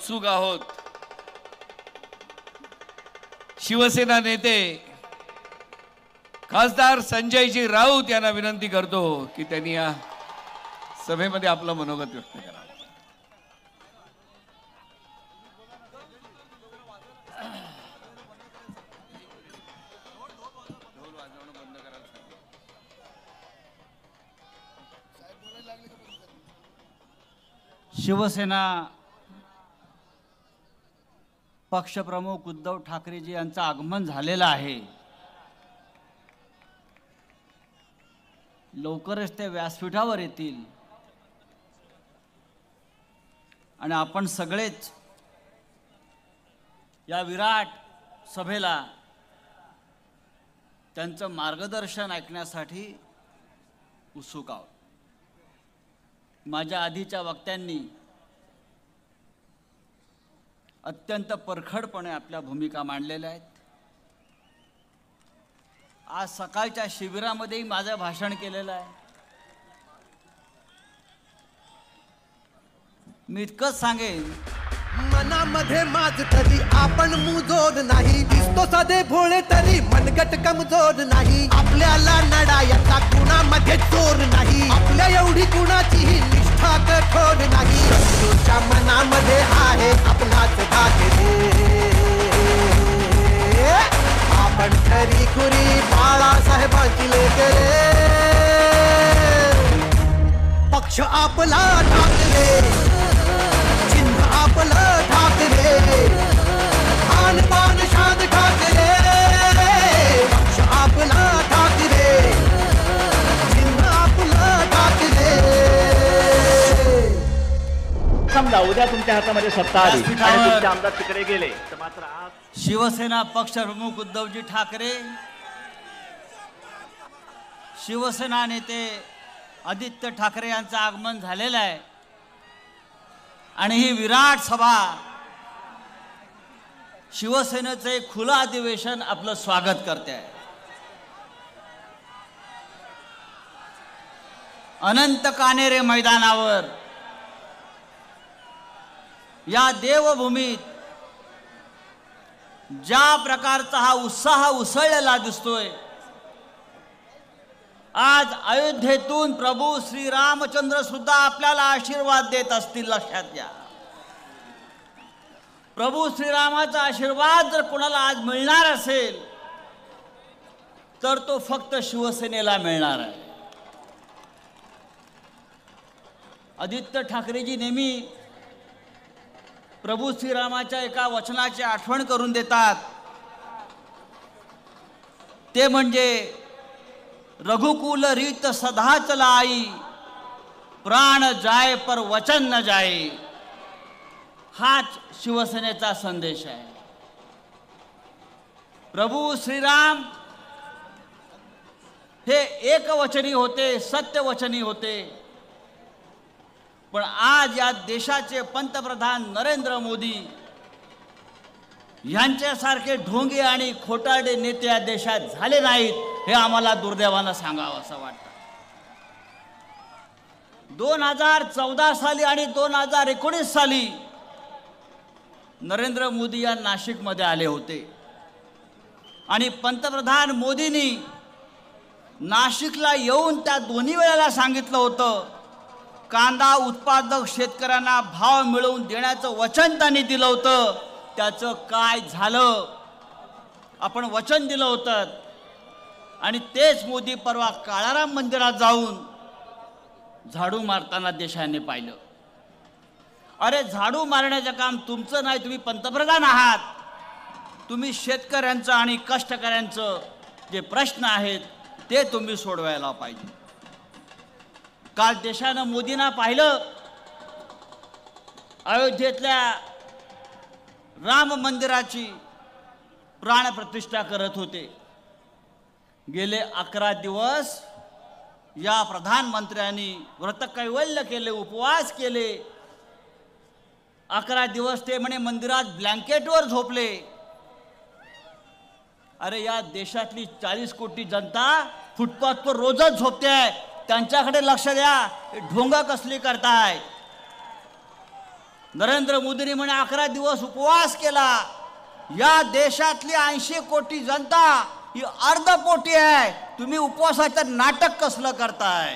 उत्सुक आहोत. शिवसेना नेते खासदार संजयजी राऊत यांना विनंती करतो की त्यांनी या सभेमध्ये आपलं मनोगत व्यक्त करावं. शिवसेना पक्षप्रमुख उद्धव ठाकरेजी यांचं आगमन झालेलं आहे. लवकरच ते व्यासपीठावर येतील आणि आपण सगळेच या विराट सभेला त्यांचं मार्गदर्शन ऐकण्यासाठी उत्सुक आहोत. माझ्या आधीच्या वक्त्यांनी अत्यंत परखडपणे आपल्या भूमिका मांडलेल्या आहेत. आज सकाळच्या शिबिरामध्येही माझं भाषण केलेलं आहे. मी इतकंच सांगेन, मनामध्ये माझ तरी आपण मुजोड नाही. दिसतो साधे भोळे तरी मनगट कमजोर नाही. आपल्याला लढायचा कुणामध्ये चोर नाही. आपल्या एवढी कुणाचीही निष्ठा कठोर नाही. तुझ्या मनामध्ये आहे आपलाच भाग रे. आपण खरी खुरी बाळासाहेबांची लेकरे. पक्ष आपला ठाकरे, चिन्ह आपलं ठाकरे. मान पान शान ठाकरे. पक्ष आपला ठाकरे, चिन्ह आपलं ठाकरे. समजा उद्या तुमच्या हातामध्ये सत्ता आली आणि तुमचे आमदार तिकडे गेले तर मात्र आज शिवसेना पक्षप्रमुख उद्धवजी ठाकरे, शिवसेना नेते आदित्य ठाकरे यांचं आगमन झालेलं आहे आणि ही विराट सभा शिवसेनेचं एक खुलं अधिवेशन आपलं स्वागत करते आहे. अनंत कान्हेरे मैदानावर या देवभूमीत ज्या प्रकारचा हा उत्साह उसळलेला दिसतोय, आज अयोध्येतून प्रभू श्री रामचंद्र सुद्धा आपल्याला आशीर्वाद देत असतील. लक्षात घ्या, प्रभू श्रीरामाचा आशीर्वाद जर कोणाला आज मिळणार असेल तर तो फक्त शिवसेनेला मिळणार आहे. आदित्य ठाकरेजी नेहमी प्रभू श्रीरामाच्या एका वचनाची आठवण करून देतात. ते म्हणजे रघुकुल रीत सदा चलाई, प्राण जाय पर वचन न जाए. हाच शिवसेनेचा संदेश आहे. प्रभू श्रीराम हे एकवचनी होते, सत्यवचनी होते. पण आज या देशाचे पंतप्रधान नरेंद्र मोदी यांच्यासारखे ढोंगे आणि खोटारडे नेते या देशात झाले नाहीत, हे आम्हाला दुर्दैवानं सांगावं असं वाटतं. 2014 साली आणि 2019 साली नरेंद्र मोदी या नाशिकमध्ये आले होते आणि पंतप्रधान मोदींनी नाशिकला येऊन त्या दोन्ही वेळेला सांगितलं होतं, कांदा उत्पादक शेतकऱ्यांना भाव मिळवून देण्याचं वचन त्यांनी दिलं होतं. त्याचं काय झालं? आपण वचन दिलं होतं आणि तेच मोदी परवा काळाराम मंदिरात जाऊन झाडू मारताना देशाने पाहिलं. अरे, झाडू मारण्याचं काम तुमचं नाही, तुम्ही पंतप्रधान आहात. तुम्ही शेतकऱ्यांचं आणि कष्टकऱ्यांचं जे प्रश्न आहेत ते तुम्ही सोडवायला पाहिजे. काल देशानं मोदींना पाहिलं, अयोध्येतल्या राम मंदिराची प्राणप्रतिष्ठा करत होते. गेले 11 दिवस या प्रधानमंत्र्यांनी व्रतकैवल्य केले, उपवास केले. 11 दिवस ते म्हणे मंदिरात ब्लँकेटवर झोपले. अरे, या देशातली 40 कोटी जनता फुटपाथवर रोजच झोपते आहे. त्यांच्याकडे लक्ष द्या. ढोंगा कसली करताय? नरेंद्र मोदींनी म्हणे 11 दिवस उपवास केला. या देशातली 80 कोटी जनता ही अर्धपोटी आहे. तुम्ही उपवासाचं नाटक कसलं करताय?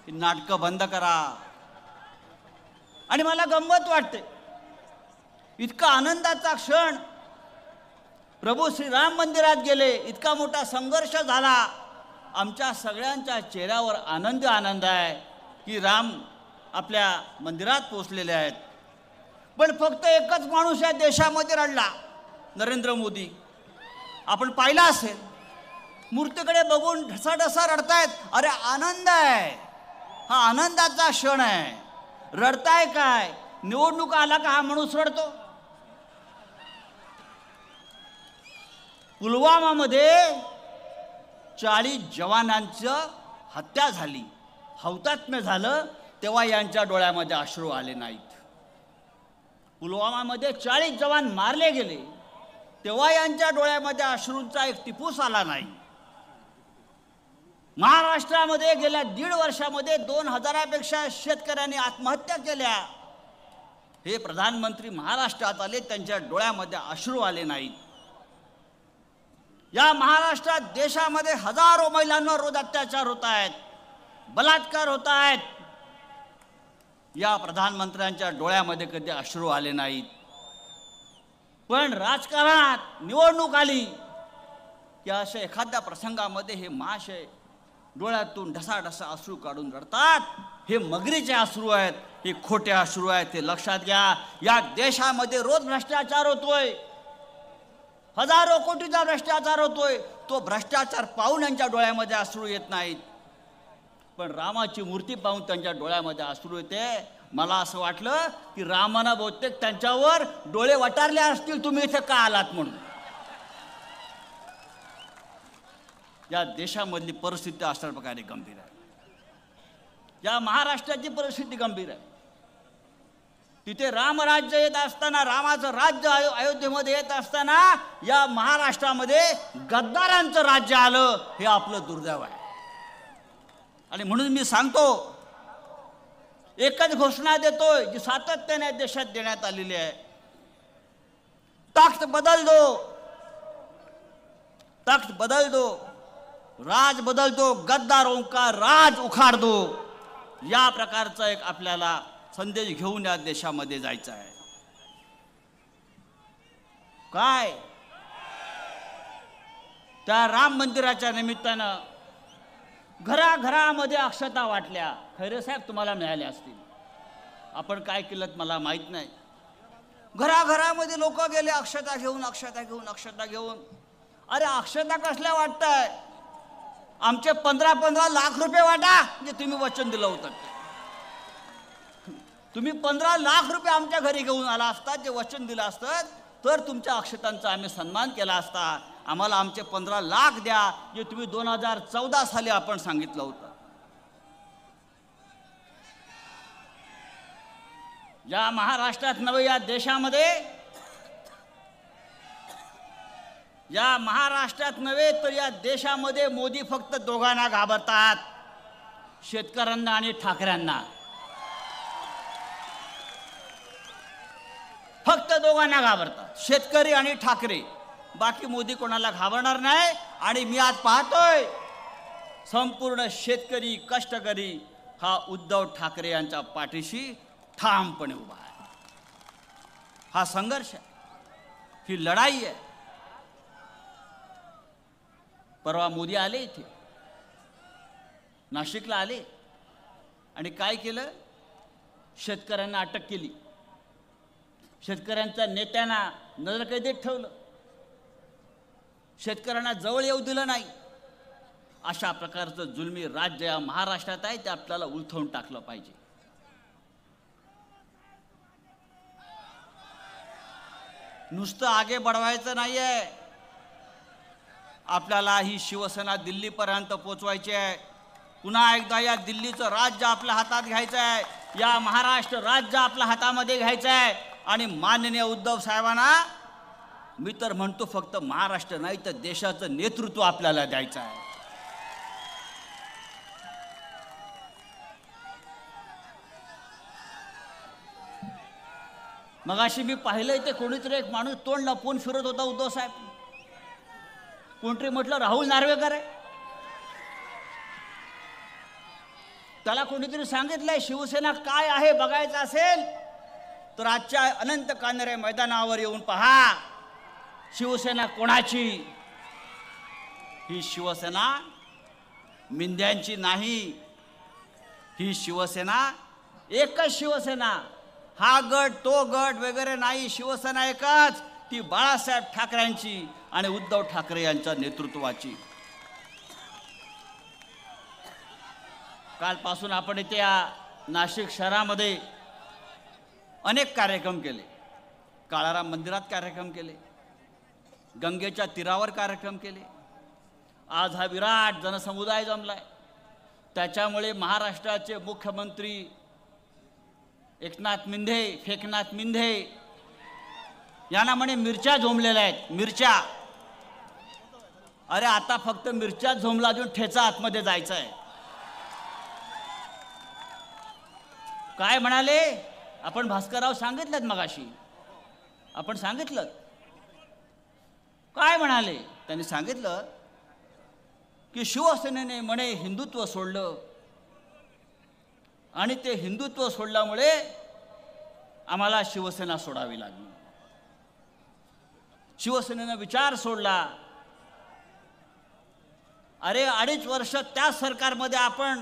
ही नाटकं बंद करा. आणि मला गंमत वाटते, इतका आनंदाचा क्षण, प्रभू श्रीराम मंदिरात गेले, इतका मोठा संघर्ष झाला, आमच्या सगळ्यांच्या चेहऱ्यावर आनंद आहे की राम आपल्या मंदिरात पोचलेले आहेत. पण फक्त एकच माणूस या देशामध्ये रडला, नरेंद्र मोदी. आपण पाहिलं असेल, मूर्तीकडे बघून ढसाढसा रडतायत. अरे आनंद आहे, हा आनंदाचा क्षण आहे. रडताय काय? निवडणूक आला का हा माणूस रडतो? पुलवामामध्ये 40 जवानांचं हत्या झाली, हौतात्म्य झालं, तेव्हा यांच्या डोळ्यामध्ये अश्रू आले नाहीत. पुलवामामध्ये 40 जवान मारले गेले, तेव्हा यांच्या डोळ्यामध्ये अश्रूंचा एक टिपूस आला नाही. महाराष्ट्रामध्ये गेल्या 1.5 वर्षामध्ये 2000पेक्षा शेतकऱ्यांनी आत्महत्या केल्या. हे प्रधानमंत्री महाराष्ट्रात आले, त्यांच्या डोळ्यामध्ये अश्रू आले नाहीत. या महाराष्ट्रात देशामध्ये हजारो महिलांवर रोज अत्याचार होत आहेत, बलात्कार होत आहेत. या प्रधानमंत्र्यांच्या डोळ्यामध्ये कधी अश्रू आले नाहीत. पण राजकारणात निवडणूक आली की अशा एखाद्या प्रसंगामध्ये हे महाशय डोळ्यातून ढसाढसा अश्रू काढून रडतात. हे मगरीचे अश्रू आहेत, हे खोटे अश्रू आहेत. हे लक्षात घ्या. या देशामध्ये रोज भ्रष्टाचार होतोय, हजारो कोटीचा भ्रष्टाचार होतोय. तो भ्रष्टाचार पाहून यांच्या डोळ्यामध्ये अश्रू येत नाहीत, पण रामाची मूर्ती पाहून त्यांच्या डोळ्यामध्ये अश्रू येते. मला असं वाटलं की रामानं बहुतेक त्यांच्यावर डोळे वटारले असतील, तुम्ही इथे का आलात म्हणून. या देशामधली परिस्थिती अशा प्रकारे गंभीर आहे. या महाराष्ट्राची परिस्थिती गंभीर आहे. तिथे रामराज्य येत असताना, रामाचं राज्य अयोध्येमध्ये येत असताना, या महाराष्ट्रामध्ये गद्दारांचं राज्य आलं. हे आपलं दुर्दैव आहे. आणि म्हणून मी सांगतो, एकच घोषणा देतोय जी सातत्याने देशात देण्यात आलेली आहे. तख्त बदल दो, तख्त बदल दो, राज बदल दो, गद्दारों का राज उखाड़ दो. या प्रकारचा एक आपल्याला संदेश घेऊन या देशामध्ये जायचं आहे. काय त्या राम मंदिराच्या निमित्तानं घराघरामध्ये अक्षता वाटल्या. खैरे साहेब तुम्हाला मिळाल्या असतील, आपण काय केलं मला माहीत नाही. घराघरामध्ये लोक गेले अक्षता घेऊन, अक्षता घेऊन, अक्षता घेऊन. अरे अक्षता कसल्या वाटताय? आमचे 15-15 लाख रुपये वाटा, जे तुम्ही वचन दिलं होतं. तुम्ही 15 लाख रुपये आमच्या घरी घेऊन आला असतात, जे वचन दिलं असतं, तर तुमच्या अक्षतांचा आम्ही सन्मान केला असता. आम्हाला आमचे 15 लाख द्या, जे तुम्ही 2014 साली आपण सांगितलं होतं. या महाराष्ट्रात नव्हे, या देशामध्ये, या महाराष्ट्रात नव्हे तर या देशामध्ये मोदी फक्त दोघांना घाबरतात, शेतकऱ्यांना आणि ठाकऱ्यांना. फक्त दोघांना घाबरतात, शेतकरी आणि ठाकरे. बाकी मोदी कोणाला घाबरणार नाही. आणि मी आज पाहतोय संपूर्ण शेतकरी, कष्टकरी हा उद्धव ठाकरे यांच्या पाठीशी ठामपणे उभा आहे. हा संघर्ष आहे, ही लढाई आहे. परवा मोदी आले इथे, नाशिकला आले आणि काय केलं? शेतकऱ्यांना अटक केली, शेतकऱ्यांच्या नेत्यांना नजरकैदेत ठेवलं, शेतकऱ्यांना जवळ येऊ दिलं नाही. अशा प्रकारचं जुलमी राज्य या महाराष्ट्रात आहे, ते आपल्याला उलथवून टाकलं पाहिजे. नुसतं आगे बढवायचं नाहीये, आपल्याला ही शिवसेना दिल्लीपर्यंत पोचवायची आहे. पुन्हा एकदा या दिल्लीचं राज्य आपल्या हातात घ्यायचं आहे, या महाराष्ट्र राज्य आपल्या हातामध्ये घ्यायचं आहे. आणि माननीय उद्धव साहेबांना मी तर म्हणतो, फक्त महाराष्ट्र नाही तर देशाचं नेतृत्व आपल्याला द्यायचं आहे. मगाशी मी पाहिलंय ते कोणीतरी एक माणूस तोंड लपवून फिरत होता उद्धव साहेब. कोणतरी म्हटलं राहुल नार्वेकर आहे. त्याला कोणीतरी सांगितलंय शिवसेना काय आहे बघायचं असेल तर आजच्या अनंत कानरे मैदानावर येऊन पहा. शिवसेना कोणाची? ही शिवसेना मिंद्यांची नाही. ही शिवसेना एकच शिवसेना. हा गट तो गट वगैरे नाही. शिवसेना एकच, ती बाळासाहेब ठाकरेंची आणि उद्धव ठाकरे यांच्या नेतृत्वाची. कालपासून आपण इथे या नाशिक शहरामध्ये अनेक कार्यक्रम केले. काळाराम मंदिरात कार्यक्रम केले, गंगेच्या तीरावर कार्यक्रम केले. आज हा विराट जनसमुदाय जमलाय. त्याच्यामुळे महाराष्ट्राचे मुख्यमंत्री एकनाथ मिंधे, फेकनाथ मिंधे यांना म्हणे मिरच्या झोंबलेल्या आहेत. मिरच्या. अरे आता फक्त मिरच्या झोंबला अजून ठेचा आतमध्ये जायचं आहे. काय म्हणाले आपण? भास्करराव सांगितलं मगाशी, आपण सांगितलं काय म्हणाले. त्यांनी सांगितलं की शिवसेनेने म्हणे हिंदुत्व सोडलं आणि ते हिंदुत्व सोडल्यामुळे आम्हाला शिवसेना सोडावी लागली. शिवसेनेनं विचार सोडला. अरे 2.5 वर्ष त्या सरकारमध्ये आपण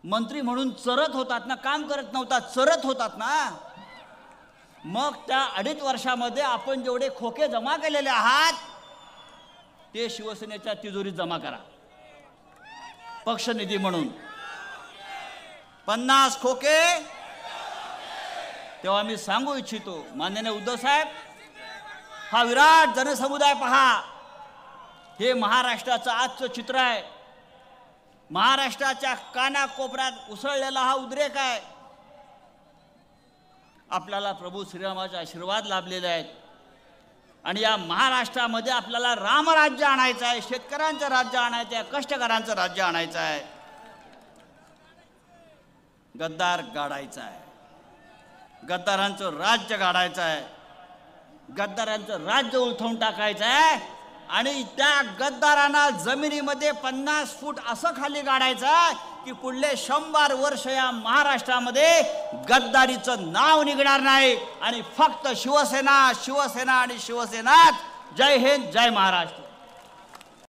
मंत्री म्हणून चरत होतात ना, काम करत नव्हता, चरत होतात ना. मग त्या 2.5 वर्षामध्ये आपण जेवढे खोके जमा केलेले आहात ते शिवसेनेच्या तिजोरीत जमा करा. पक्षनिधी म्हणून 50 खोके. तेव्हा मी सांगू इच्छितो माननीय उद्धव साहेब, हा विराट जनसमुदाय पहा. हे महाराष्ट्राचं आजचं चित्र आहे. महाराष्ट्राच्या कानाकोपऱ्यात उसळलेला हा उद्रेक आहे. आपल्याला प्रभू श्रीरामाचे आशीर्वाद लाभलेले आहेत आणि या महाराष्ट्रामध्ये आपल्याला रामराज्य आणायचं आहे, शेतकऱ्यांचं राज्य आणायचं आहे, कष्टकऱ्यांचं राज्य आणायचं आहे. गद्दार गाडायचा आहे, गद्दारांचं राज्य गाडायचं आहे, गद्दारांचं राज्य उलथवून टाकायचं आहे आणि त्या गद्दारांना जमिनीमध्ये 50 फूट असं खाली गाडायचं की पुढले 100 वर्ष या महाराष्ट्रामध्ये गद्दारीचं नाव निघणार नाही आणि फक्त शिवसेना, शिवसेना आणि शिवसेनाच. जय हिंद, जय महाराष्ट्र.